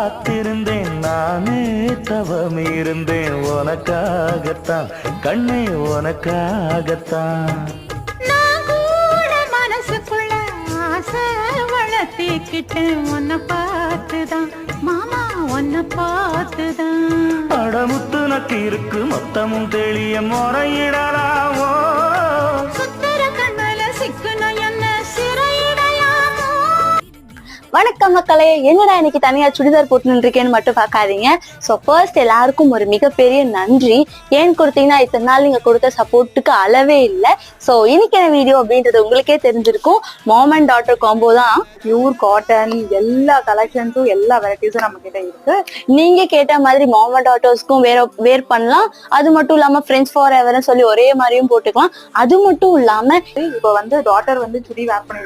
காத்திருந்தேன் நானே தவம் இருந்தேன் உனக்காகத்தான் கண்ணே உனக்காகத்தான். நான் கூட மனசுக்குள்ள ஆசை வளர்த்திக்கிட்டேன் உன்னை பார்த்துதான் மாமா உன்னை பார்த்துதான். அடமுத்து நக்கு இருக்கு மொத்தமும் தெளிய முறையிடலாமோ சுத்தர கண்மல சிக்கணும் என்ன சிறையிடையாமோ. வணக்கம் மக்களே, என்னடா இன்னைக்கு தனியா சுடிதார் போட்டு இருக்கேன்னு மட்டும் பார்க்காதீங்க. ஸோ ஃபர்ஸ்ட் எல்லாருக்கும் ஒரு மிகப்பெரிய நன்றி. ஏன்னு கொடுத்தீங்கன்னா இத்தனை நாள் நீங்க கொடுத்த சப்போர்ட்டுக்கு அளவே இல்லை. ஸோ இன்னைக்கு என்ன வீடியோ அப்படின்றது உங்களுக்கே தெரிஞ்சிருக்கும். மாம் அண்ட் டாட்டர் காம்போ தான். பியூர் காட்டன் எல்லா கலெக்ஷன்ஸும் எல்லா வெரைட்டிஸும் நம்ம கிட்ட இருக்கு. நீங்க கேட்ட மாதிரி மாம் அண்ட் டாட்டர்ஸ்க்கும் வேர் பண்ணலாம். அது மட்டும் இல்லாம ஃப்ரெண்ட்ஸ் ஃபார் எவர்னு சொல்லி ஒரே மாதிரியும் போட்டுக்கலாம். அது மட்டும் இல்லாம இப்போ வந்து டாட்டர் வந்து சுடி வேர் பண்ணி